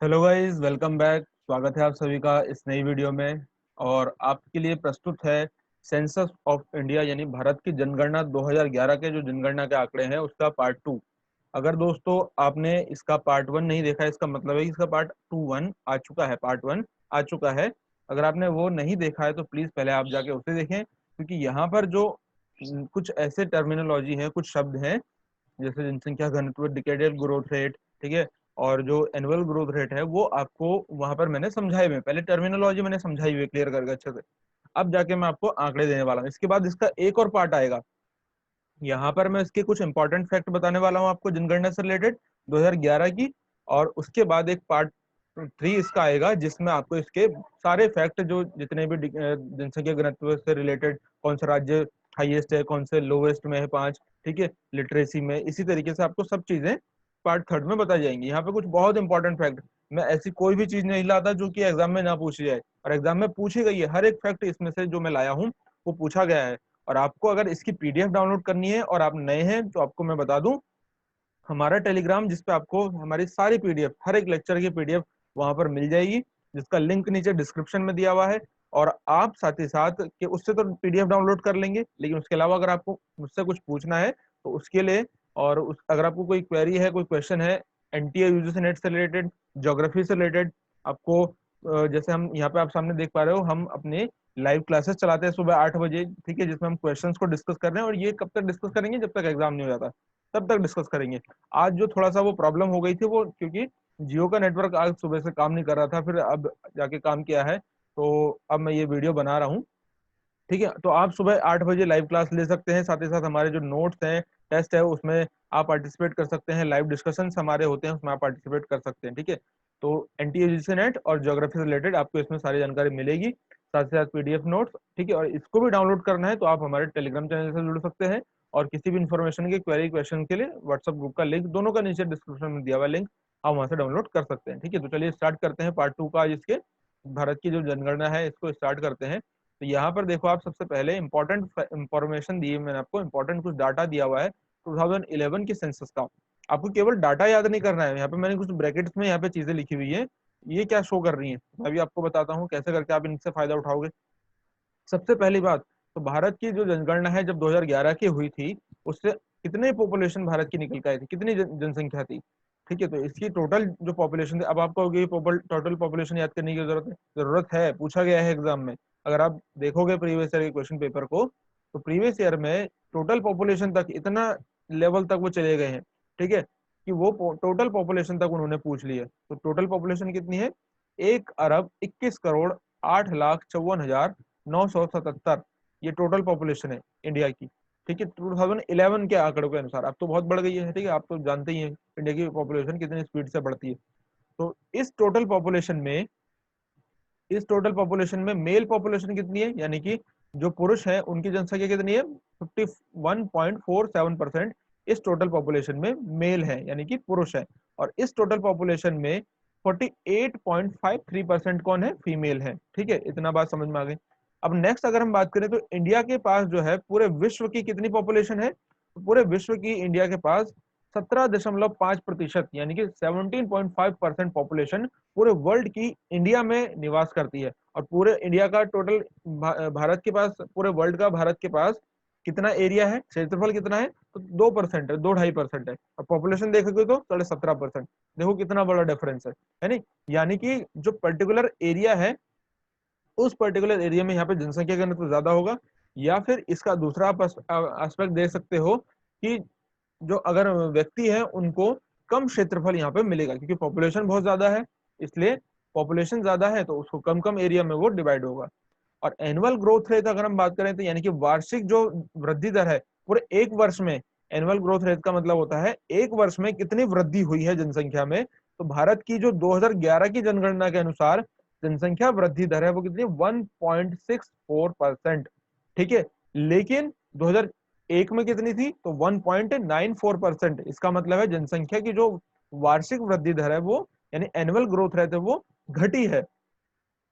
Hello guys, welcome back. स्वागत है आप सभी का इस नई वीडियो में। और आपके लिए प्रस्तुत है सेंसस ऑफ इंडिया यानी भारत की जनगणना 2011 के जो जनगणना के आंकड़े हैं उसका पार्ट टू। अगर दोस्तों आपने इसका पार्ट वन नहीं देखा है, इसका मतलब है कि इसका पार्ट टू वन आ चुका है, पार्ट वन आ चुका है। अगर आपने वो नहीं देखा है तो प्लीज पहले आप जाके उसे देखें, क्योंकि यहाँ पर जो कुछ ऐसे टर्मिनोलॉजी है, कुछ शब्द हैं जैसे जनसंख्या घनत्व, डिकेडल ग्रोथ रेट, ठीक है, और जो एनुअल ग्रोथ रेट है वो आपको वहां पर मैंने समझाए हुए हैं। पहले टर्मिनोलॉजी मैंने समझाई हुई है क्लियर करके अच्छे से। अब जाके मैं आपको आंकड़े देने वाला हूँ। इसके बाद इसका एक और पार्ट आएगा, यहाँ पर मैं इसके कुछ इंपॉर्टेंट फैक्ट बताने वाला हूँ आपको जनगणना से रिलेटेड 2011 की। और उसके बाद एक पार्ट थ्री इसका आएगा जिसमें आपको इसके सारे फैक्ट, जो जितने भी जनसंख्या घनत्व से रिलेटेड, कौन सा राज्य हाईएस्ट है, कौन से लोवेस्ट में है, पांच, ठीक है, लिटरेसी में, इसी तरीके से आपको सब चीजें पार्ट थर्ड में बताई जाएंगी। यहाँ पे कुछ बहुत इंपॉर्टेंट फैक्ट, मैं ऐसी कोई भी चीज नहीं लाता जो कि एग्जाम में ना पूछी जाए, और एग्जाम में पूछी गई है। हर एक फैक्ट इसमें से जो मैं लाया हूँ वो पूछा गया है। और आपको अगर इसकी पीडीएफ डाउनलोड करनी है और आप नए हैं तो आपको मैं बता दूं, हमारा टेलीग्राम जिसपे आपको हमारी सारी पीडीएफ, हर एक लेक्चर की पीडीएफ वहां पर मिल जाएगी, जिसका लिंक नीचे डिस्क्रिप्शन में दिया हुआ है। और आप साथ ही साथ कि उससे तो पीडीएफ डाउनलोड कर लेंगे, लेकिन उसके अलावा अगर आपको मुझसे कुछ पूछना है तो उसके लिए, और अगर आपको कोई क्वेरी है, कोई क्वेश्चन है एनटीए यूजीसी नेट से रिलेटेड, ज्योग्राफी से रिलेटेड, आपको जैसे हम यहाँ पे आप सामने देख पा रहे हो, हम अपने लाइव क्लासेस चलाते हैं सुबह 8 बजे, ठीक है, जिसमें हम क्वेश्चंस को डिस्कस कर रहे हैं। और ये कब तक डिस्कस करेंगे? जब तक एग्जाम नहीं हो जाता तब तक डिस्कस करेंगे। आज जो थोड़ा सा वो प्रॉब्लम हो गई थी, वो क्योंकि जियो का नेटवर्क आज सुबह से काम नहीं कर रहा था, फिर अब जाके काम किया है, तो अब मैं ये वीडियो बना रहा हूँ। ठीक है, तो आप सुबह 8 बजे लाइव क्लास ले सकते हैं। साथ ही साथ हमारे जो नोट्स हैं, टेस्ट है, उसमें आप पार्टिसिपेट कर सकते हैं। लाइव डिस्कशंस हमारे होते हैं, उसमें आप पार्टिसिपेट कर सकते हैं। ठीक है, तो एनटीए नेट और ज्योग्राफी से रिलेटेड आपको इसमें सारी जानकारी मिलेगी, साथ ही साथ पीडीएफ नोट्स। ठीक है, और इसको भी डाउनलोड करना है तो आप हमारे टेलीग्राम चैनल से जुड़ सकते हैं। और किसी भी इन्फॉर्मेशन के क्वेरी क्वेश्चन के लिए व्हाट्सएप ग्रुप का लिंक, दोनों का नीचे डिस्क्रिप्शन में दिया हुआ लिंक, आप वहां से डाउनलोड कर सकते हैं। ठीक है, तो चलिए स्टार्ट करते हैं पार्ट टू का। इसके भारत की जो जनगणना है इसको स्टार्ट करते हैं। तो यहाँ पर देखो, आप सबसे पहले इंपॉर्टेंट इंफॉर्मेशन दी है मैंने आपको, इंपॉर्टेंट कुछ डाटा दिया हुआ है 2011 के सेंसस का। आपको केवल डाटा याद नहीं करना है। यहाँ पे मैंने कुछ ब्रैकेट्स में यहाँ पे चीजें लिखी हुई है, ये क्या शो कर रही हैं, मैं भी आपको बताता हूँ कैसे करके आप इनसे फायदा उठाओगे। सबसे पहली बात, तो भारत की जो जनगणना है जब 2011 की हुई थी, उससे कितने पॉपुलेशन भारत की निकल के आई थी, कितनी जनसंख्या थी? ठीक है, तो इसकी टोटल जो पॉपुलेशन थी, अब आपको होगी टोटल पॉपुलेशन याद करने की जरूरत है, पूछा गया है एग्जाम में। अगर आप देखोगे प्रीवियस ईयर के क्वेश्चन पेपर को, तो प्रीवियस ईयर में टोटल पॉपुलेशन तक, इतना लेवल तक वो चले गए हैं, ठीक है, कि वो टोटल पॉपुलेशन तक उन्होंने पूछ ली है। तो टोटल पॉपुलेशन कितनी है? 1 अरब 21 करोड़ 8 लाख 54 हजार 977, ये टोटल पॉपुलेशन है इंडिया की। ठीक है, 2011 के आंकड़ों के अनुसार। अब तो बहुत बढ़ गई है, ठीक है, आप तो जानते ही हैं इंडिया की पॉपुलेशन कितनी स्पीड से बढ़ती है। तो इस टोटल पॉपुलेशन में मेल पॉपुलेशन कितनी है, यानी कि जो पुरुष है उनकी जनसंख्या कितनी है? 51.47% इस टोटल पॉपुलेशन में मेल है, यानी कि पुरुष है। और इस टोटल पॉपुलेशन में 48.53% कौन है? फीमेल है। ठीक है, इतना बात समझ में आ गई। अब नेक्स्ट अगर हम बात करें तो इंडिया के पास जो है पूरे विश्व की कितनी पॉपुलेशन है? तो पूरे विश्व की इंडिया के पास 17.5% यानी कि 17.5% पॉपुलेशन पूरे वर्ल्ड की इंडिया में निवास करती है। और पूरे इंडिया का टोटल भारत के पास, पूरे वर्ल्ड का भारत के पास कितना एरिया है, क्षेत्रफल कितना है? तो 2% है, 2-2.5% है। और पॉपुलेशन देखोगे तो 17.5%। देखो कितना बड़ा डिफरेंस है नहीं? यानी कि जो पर्टिकुलर एरिया है, उस पर्टिकुलर एरिया में यहाँ पे जनसंख्या घनत्व ज्यादा होगा। या फिर इसका दूसरा एस्पेक्ट दे सकते हो कि जो अगर व्यक्ति है उनको कम क्षेत्रफल यहाँ पे मिलेगा, क्योंकि पॉपुलेशन बहुत ज्यादा है, इसलिए पॉपुलेशन ज्यादा है तो उसको कम कम एरिया में वो डिवाइड होगा। और एनुअल ग्रोथ रेट अगर हम बात करें तो यानी कि वार्षिक जो वृद्धि दर है पूरे एक वर्ष में, एनुअल ग्रोथ रेट का मतलब होता है एक वर्ष में कितनी वृद्धि हुई है जनसंख्या में। तो भारत की जो 2011 की जनगणना के अनुसार जनसंख्या वृद्धि दर है वो कितनी? 1.64%। ठीक है, लेकिन 2001 में कितनी थी? तो 1.94%। इसका मतलब है जनसंख्या की जो वार्षिक वृद्धि दर है वो, यानी एनुअल ग्रोथ रेट है, वो घटी है।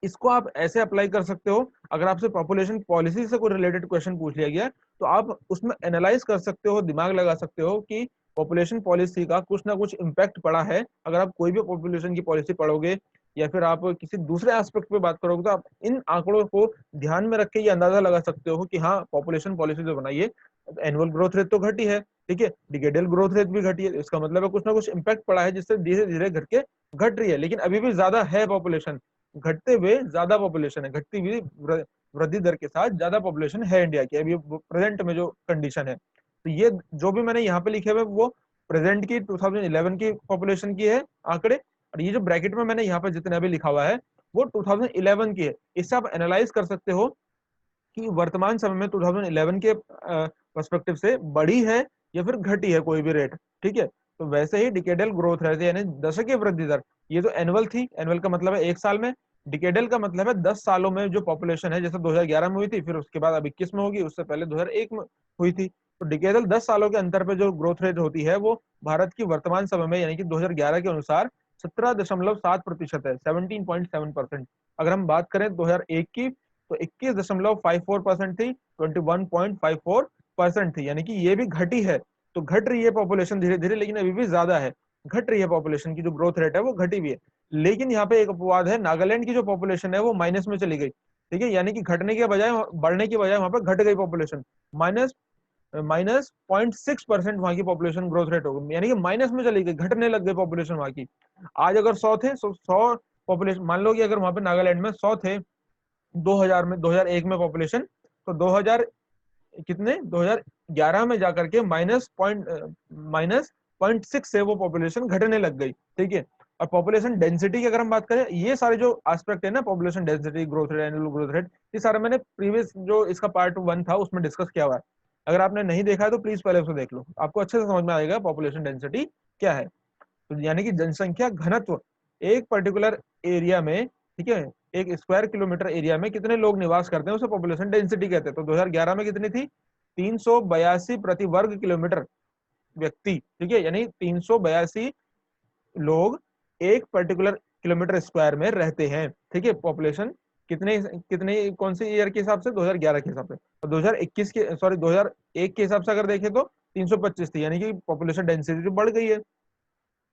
इसको आप ऐसे अप्लाई कर सकते हो, अगर आपसे पॉपुलेशन पॉलिसी से कोई रिलेटेड क्वेश्चन पूछ लिया गया तो आप उसमें एनालाइज कर सकते हो, दिमाग लगा सकते हो कि पॉपुलेशन पॉलिसी का कुछ ना कुछ इम्पैक्ट पड़ा है। अगर आप कोई भी पॉपुलेशन की पॉलिसी पढ़ोगे या फिर आप किसी दूसरे एस्पेक्ट पे बात करोगे तो आप इन आंकड़ों को ध्यान में रख के ये अंदाजा लगा सकते हो कि हाँ, पॉपुलेशन पॉलिसी जो बनाई है, एनुअल ग्रोथ रेट तो घटी है, ठीक है, डिकेडल ग्रोथ रेट भी घटी है, इसका मतलब है कुछ ना कुछ इम्पैक्ट पड़ा है जिससे धीरे धीरे घट रही है। लेकिन अभी भी ज्यादा है पॉपुलेशन, घटते हुए ज्यादा पॉपुलेशन है, घटती हुई वृद्धि दर के साथ ज्यादा पॉपुलेशन है इंडिया की अभी प्रेजेंट में जो कंडीशन है। तो ये जो भी मैंने यहाँ पे लिखे हुए वो प्रेजेंट की 2011 की पॉपुलेशन की है आंकड़े, और ये जो ब्रैकेट में मैंने यहाँ पे जितने अभी लिखा हुआ है वो 2011 की है। इससे आप एनालाइज कर सकते हो कि वर्तमान समय में 2011 के पर्सपेक्टिव से बढ़ी है या फिर घटी है कोई भी रेट, ठीक है। तो वैसे ही डिकेडल ग्रोथ रेट यानी दशकीय वृद्धि दर, ये तो एनुअल थी, एनुअल का मतलब है एक साल में, डिकेडल का मतलब है 10 सालों में जो पॉपुलेशन है, जैसे 2011 में हुई थी, फिर उसके बाद अब 21 में होगी, उससे पहले 2001 में हुई थी। तो डिकेडल 10 सालों के अंतर पे जो ग्रोथ रेट होती है वो भारत की वर्तमान समय में यानी कि 2011 के अनुसार 17.7% है, 17.7%। अगर हम बात करें 2001 की तो 21.54% थी, 21.54% थी, यानी कि ये भी घटी है। तो घट रही है पॉपुलेशन धीरे धीरे, लेकिन अभी भी ज्यादा है, घट रही है पॉपुलेशन की जो ग्रोथ रेट है वो घटी हुई है। लेकिन यहाँ पे एक अपवाद है, नागालैंड की जो पॉपुलेशन है वो माइनस में चली गई, ठीक है, यानी कि घटने के बजाय बढ़ने की बजाय वहां पर घट गई पॉपुलेशन, माइनस माइनस 0.6% वहां की पॉपुलेशन ग्रोथ रेट हो गई, यानी कि माइनस में चली गई, घटने लग गई पॉपुलेशन वहां की। आज अगर 100 थे, 100 पॉपुलेशन, मान लो कि अगर वहां पे नागालैंड में 100 थे 2000 में, 2001 में पॉपुलेशन, तो 2000 कितने 2011 में जाकर के माइनस 0.6 से वो पॉपुलेशन घटने लग गई, ठीक है। और पॉपुलेशन डेंसिटी की अगर हम बात करें, ये सारे जो एस्पेक्ट है ना, population density, growth rate, annual growth rate, ये सारा मैंने प्रीवियस जो इसका पार्ट 1 था उसमें डिस्कस किया हुआ है। अगर आपने नहीं देखा है तो प्लीज पहले उसे देख लो, आपको अच्छे से समझ में आएगा पॉपुलेशन डेंसिटी क्या है। तो यानी कि जनसंख्या घनत्व एक पर्टिकुलर एरिया में, ठीक है, एक स्क्वायर किलोमीटर एरिया में कितने लोग निवास करते हैं उसे पॉपुलेशन डेंसिटी कहते हैं। तो 2011 में कितनी थी, 382 प्रति वर्ग किलोमीटर व्यक्ति, ठीक है, यानी 382 लोग एक पर्टिकुलर किलोमीटर स्क्वायर में रहते हैं, ठीक है। पॉपुलेशन कितने कितने कौन से ईयर के हिसाब से, 2011 के हिसाब से। और 2021 के, सॉरी 2001 के हिसाब से अगर देखें तो 325 थी, यानी कि पॉपुलेशन डेंसिटी बढ़ गई है।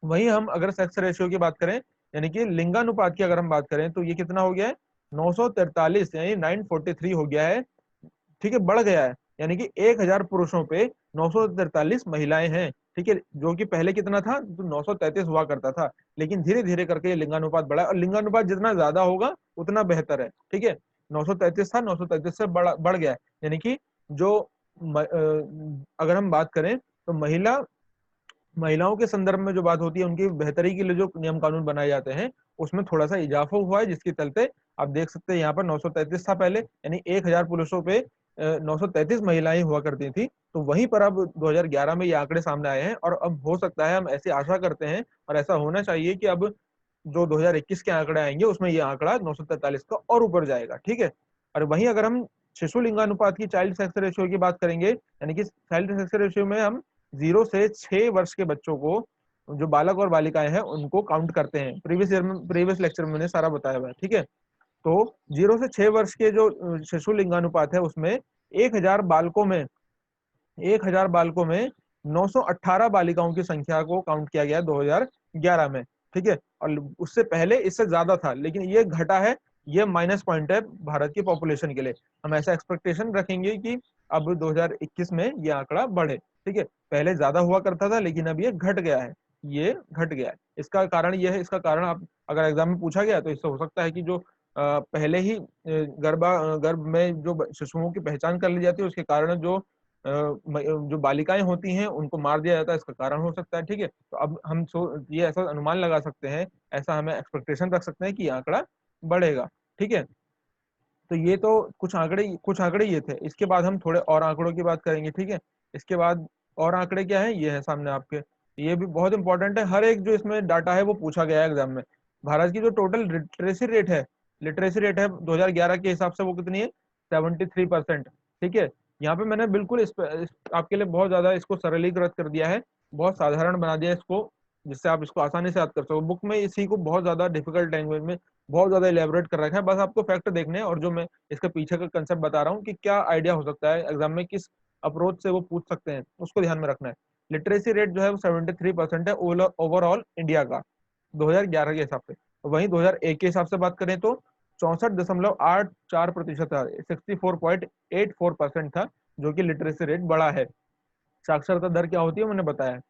वहीं हम अगर सेक्स रेशियो की बात करें, यानी कि लिंगानुपात की अगर हम बात करें, तो ये कितना हो गया है, 943 यानी 943 हो गया है, ठीक है, बढ़ गया है। यानी कि 1000 पुरुषों पे 943 महिलाएं हैं, ठीक है, जो कि पहले कितना था, तो 933 हुआ करता था। लेकिन धीरे धीरे करके ये लिंगानुपात बढ़ा, और लिंगानुपात जितना ज्यादा होगा उतना बेहतर है, ठीक है। 933 था, 933 से बढ़ गया है। यानी कि जो अगर हम बात करें तो महिलाओं के संदर्भ में जो बात होती है, उनकी बेहतरी के लिए जो नियम कानून बनाए जाते हैं उसमें थोड़ा सा इजाफा हुआ है, जिसके चलते आप देख सकते हैं यहाँ पर 933 था पहले, यानी 1000 पुरुषों पे 933 महिलाएं हुआ करती थी। तो वहीं पर अब 2011 में ये आंकड़े सामने आए हैं, और अब हो सकता है, हम ऐसी आशा करते हैं और ऐसा होना चाहिए कि अब जो 2021 के आंकड़े आएंगे उसमें ये आंकड़ा 943 का और ऊपर जाएगा, ठीक है। और वहीं अगर हम शिशु लिंगानुपात की, चाइल्ड सेक्स रेशियो की बात करेंगे, यानी कि चाइल्ड सेक्स रेशियो में हम 0 से 6 वर्ष के बच्चों को, जो बालक और बालिकाएं हैं, उनको काउंट करते हैं। प्रीवियस लेक्चर में मैंने सारा बताया हुआ है, ठीक है। तो 0 से 6 वर्ष के जो शिशु लिंगानुपात है उसमें 1000 बालकों में 918 बालिकाओं की संख्या को काउंट किया गया 2011 में, ठीक है। और उससे पहले इससे ज्यादा था, लेकिन ये घटा है, ये माइनस पॉइंट है भारत की पॉपुलेशन के लिए। हम ऐसा एक्सपेक्टेशन रखेंगे कि अब 2021 में ये आंकड़ा बढ़े, ठीक है। पहले ज्यादा हुआ करता था, लेकिन अब ये घट गया है, ये घट गया है। इसका कारण ये है, इसका कारण आप अगर एग्जाम में पूछा गया तो इससे हो सकता है कि जो पहले ही गर्भ में जो शिशुओं की पहचान कर ली जाती है, उसके कारण जो बालिकाएं होती हैं उनको मार दिया जाता है, इसका कारण हो सकता है, ठीक है। तो अब हम ये ऐसा अनुमान लगा सकते हैं, ऐसा हमें एक्सपेक्टेशन रख सकते हैं कि आंकड़ा बढ़ेगा, ठीक है। तो ये तो कुछ आंकड़े ये थे। इसके बाद हम थोड़े और आंकड़ों की बात करेंगे, ठीक है। इसके बाद और आंकड़े क्या है, ये है सामने आपके, ये भी बहुत इंपॉर्टेंट है, हर एक जो इसमें डाटा है वो पूछा गया है एग्जाम में। भारत की जो टोटल लिटरेसी रेट है 2011 के हिसाब से वो कितनी है, 73%, ठीक है। यहाँ पे मैंने बिल्कुल आपके लिए बहुत ज्यादा इसको सरलीकृत कर दिया है, बहुत साधारण बना दिया है इसको, जिससे आप इसको आसानी से याद कर सको। बुक में इसी को बहुत ज्यादा डिफिकल्ट लैंग्वेज में बहुत ज्यादा इलेबोरेट कर रखा है, बस आपको फैक्ट देखने हैं, और जो मैं इसके पीछे का कंसेप्ट बता रहा हूँ कि क्या आइडिया हो सकता है एग्जाम में, किस अप्रोच से वो पूछ सकते हैं, उसको ध्यान में रखना है। लिटरेसी रेट जो है वो 73% है ओवरऑल इंडिया का 2011 के हिसाब से। वहीं 2001 के हिसाब से बात करें तो 64.84% था, 64.84% था, जो कि लिटरेसी रेट बड़ा है। साक्षरता दर क्या होती है मैंने बताया।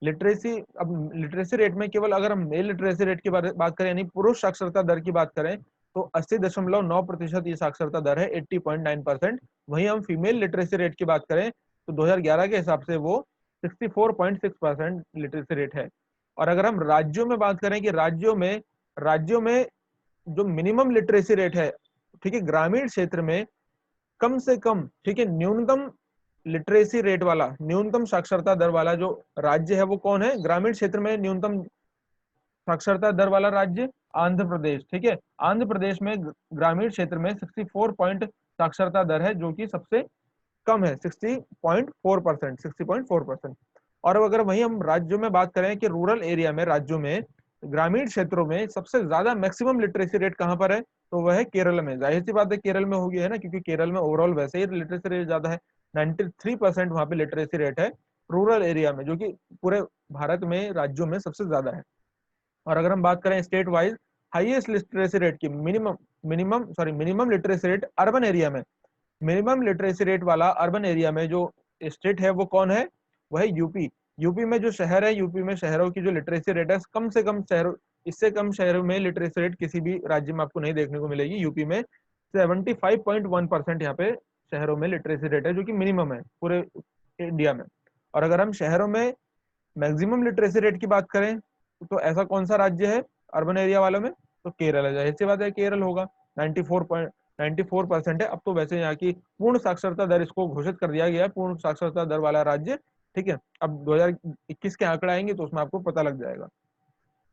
लिटरेसी, अब लिटरेसी रेट में केवल अगर हम मेल लिटरेसी रेट की बात करें यानी पुरुष साक्षरता दर की बात करें तो 80.9% ये साक्षरता दर है, 80.9%। वहीं हम फीमेल लिटरेसी रेट की बात करें तो 2011 के हिसाब से वो 64.6% लिटरेसी रेट है। और अगर हम राज्यों में बात करें कि राज्यों में जो मिनिमम लिटरेसी रेट है, ठीक है, ग्रामीण क्षेत्र में कम से कम, ठीक है, न्यूनतम लिटरेसी रेट वाला, न्यूनतम साक्षरता दर वाला जो राज्य है वो कौन है? ग्रामीण क्षेत्र में न्यूनतम साक्षरता दर वाला राज्य आंध्र प्रदेश, ठीक है। आंध्र प्रदेश में ग्रामीण क्षेत्र में 64 पॉइंट साक्षरता दर है, जो कि सबसे कम है, 60.4%, 60.4%। और अगर वहीं हम राज्यों में बात करें कि रूरल एरिया में, राज्यों में, ग्रामीण क्षेत्रों में सबसे ज्यादा मैक्सिमम लिटरेसी रेट कहां पर है? तो वह है केरल में। जाहिर सी बात है केरल में होगी, है ना, क्योंकि केरल में ओवरऑल वैसे ही लिटरेसी रेट ज्यादा है। 93% वहां पे लिटरेसी रेट है रूरल एरिया में, जो कि पूरे भारत में राज्यों में सबसे ज्यादा है। और अगर हम बात करें state wise highest literacy rate की, minimum literacy rate urban area में, मिनिमम लिटरेसी रेट वाला अर्बन एरिया में जो स्टेट है वो कौन है? वह है यूपी। यूपी में जो शहर है, यूपी में शहरों की जो लिटरेसी रेट है, कम से कम शहरों, इससे कम शहरों में लिटरेसी रेट किसी भी राज्य में आपको नहीं देखने को मिलेगी। यूपी में 75.1% यहाँ पे शहरों में लिटरेसी रेट है, जो कि मिनिमम है पूरे इंडिया में। और अगर हम शहरों में मैक्सिमम लिटरेसी रेट की बात करें तो ऐसा कौन सा राज्य है अर्बन एरिया वालों में? तो केरल है। जाहिर सी बात है केरल होगा, 94% है। अब तो वैसे यहाँ की पूर्ण साक्षरता दर, इसको घोषित कर दिया गया है पूर्ण साक्षरता दर वाला राज्य, ठीक है। अब 2021 के आंकड़े आएंगे तो उसमें आपको पता लग जाएगा,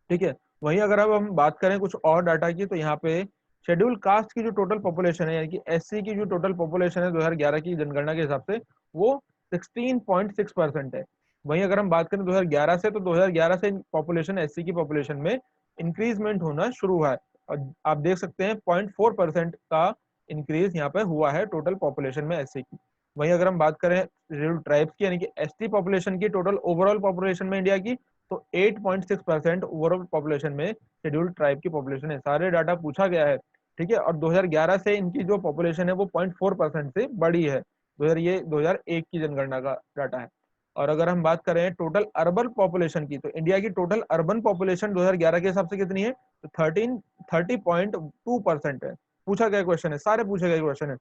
ठीक है। वहीं अगर अब हम बात करें कुछ और डाटा की, तो यहाँ पे शेड्यूल कास्ट की जो टोटल पॉपुलेशन है, यानी कि एससी की जो टोटल पॉपुलेशन है 2011 की जनगणना के हिसाब से, वो 16.6% है। वहीं अगर हम बात करें 2011 से, तो 2011 से पॉपुलेशन, एससी की पॉपुलेशन में इंक्रीजमेंट होना शुरू हुआ है। और आप देख सकते हैं 0.4% का इंक्रीज यहाँ पे हुआ है टोटल पॉपुलेशन में एससी की। वहीं अगर हम बात करें शेड्यूल ट्राइब्स की, यानी कि एसटी पॉपुलेशन की, टोटल ओवरऑल पॉपुलेशन में इंडिया की, तो 8.6% ओवरऑल पॉपुलेशन में शेड्यूल्ड ट्राइब की पॉपुलेशन है। सारे डाटा पूछा गया है, ठीक है। और 2011 से इनकी जो पॉपुलेशन है वो 0.4% से बढ़ी है। 2001 की जनगणना का डाटा है। और अगर हम बात करें टोटल अर्बन पॉपुलेशन की, तो इंडिया की टोटल अर्बन पॉपुलेशन 2011 के हिसाब से कितनी है? तो 30.2% है। पूछा गया क्वेश्चन है, सारे पूछे गए क्वेश्चन है।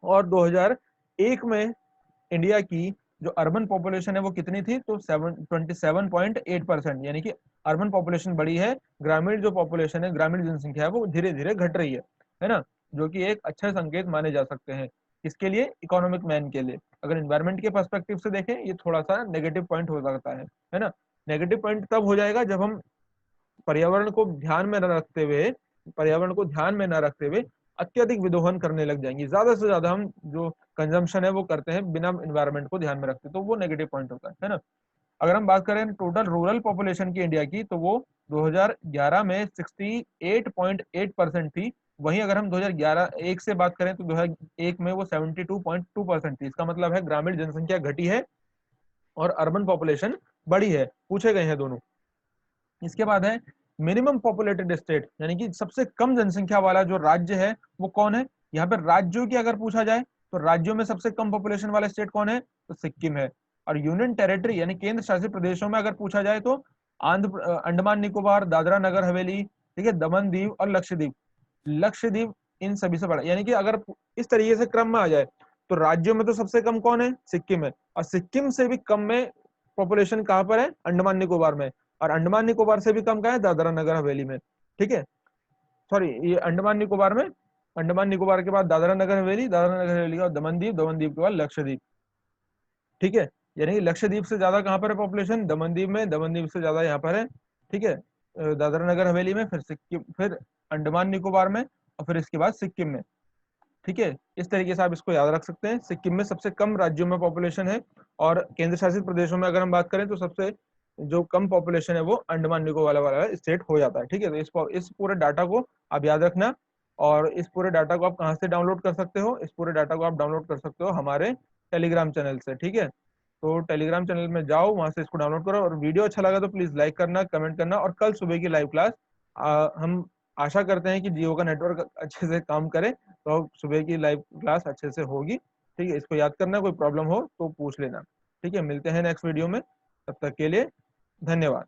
और 2001 में इंडिया की जो अर्बन पॉपुलेशन है वो कितनी थी? तो 27.8%, यानी कि अर्बन पॉपुलेशन बढ़ी है, ग्रामीण जो पॉपुलेशन है, ग्रामीण जनसंख्या है वो धीरे धीरे घट रही है ना, जो कि एक अच्छा संकेत माने जा सकते हैं। किसके लिए? इकोनॉमिक मैन के लिए। अगर एनवायरमेंट के पर्सपेक्टिव से देखें, ये थोड़ा सा नेगेटिव पॉइंट हो सकता है ना। नेगेटिव पॉइंट तब हो जाएगा जब हम पर्यावरण को ध्यान में न रखते हुए, पर्यावरण को ध्यान में न रखते हुए अत्यधिक विदोहन करने लग जाएंगे। ज्यादा से ज्यादा हम जो कंजम्पशन है वो करते हैं बिना एनवायरनमेंट को ध्यान में रखते, तो वो नेगेटिव पॉइंट होता है ना। अगर हम बात करें टोटल रूरल पॉपुलेशन की इंडिया की, तो वो 2011 में 68.8% थी। वहीं अगर हम 2011 एक से बात करें तो 2001 में वो 72.2% थी। इसका मतलब है ग्रामीण जनसंख्या घटी है और अर्बन पॉपुलेशन बढ़ी है, पूछे गए हैं दोनों। इसके बाद है मिनिमम पॉपुलेटेड स्टेट, यानी कि सबसे कम जनसंख्या वाला जो राज्य है वो कौन है? यहाँ पे राज्यों की अगर पूछा जाए तो राज्यों में सबसे कम पॉपुलेशन वाला स्टेट कौन है? तो सिक्किम है। और यूनियन टेरिटरी यानी केंद्र शासित प्रदेशों में अगर पूछा जाए तो अंडमान निकोबार, दादरा नगर हवेली, ठीक है, दमन दीव और लक्षद्वीप। लक्षद्वीप इन सभी से बड़ा, यानी कि अगर इस तरीके से क्रम में आ जाए तो राज्यों में तो सबसे कम कौन है? सिक्किम है। और सिक्किम से भी कम में पॉपुलेशन कहां पर है? अंडमान निकोबार में। और अंडमान निकोबार से भी कम का है? दादरा नगर हवेली में, ठीक है। सॉरी, ये अंडमान निकोबार में, अंडमान निकोबार के बाद दादरा नगर हवेली, दादरा नगर हवेली और दमनदीप, दमनदीप के बाद लक्षद्वीप, ठीक है। यानी कि लक्षद्वीप से ज्यादा कहां पर है पॉपुलेशन? दमनदीप में। दमनदीप से ज्यादा यहाँ पर है, ठीक है, दादरा नगर हवेली में, फिर सिक्किम, फिर अंडमान निकोबार में, और फिर इसके बाद सिक्किम में, ठीक है। इस तरीके से आप इसको याद रख सकते हैं। सिक्किम में सबसे कम राज्यों में पॉपुलेशन है, और केंद्र शासित प्रदेशों में अगर हम बात करें तो सबसे जो कम पॉपुलेशन है वो अंडमान निकोबार वाला स्टेट हो जाता है, ठीक है। तो इस पूरे डाटा को आप याद रखना। और इस पूरे डाटा को आप कहाँ से डाउनलोड कर सकते हो? इस पूरे डाटा को आप डाउनलोड कर सकते हो हमारे टेलीग्राम चैनल से, ठीक है। तो टेलीग्राम चैनल में जाओ, वहां से इसको डाउनलोड करो, और वीडियो अच्छा लगा तो प्लीज लाइक करना, कमेंट करना। और कल सुबह की लाइव क्लास हम आशा करते हैं कि जियो का नेटवर्क अच्छे से काम करे, तो सुबह की लाइव क्लास अच्छे से होगी। ठीक है, इसको याद करना, कोई प्रॉब्लम हो तो पूछ लेना। ठीक है, मिलते हैं नेक्स्ट वीडियो में, तब तक के लिए धन्यवाद।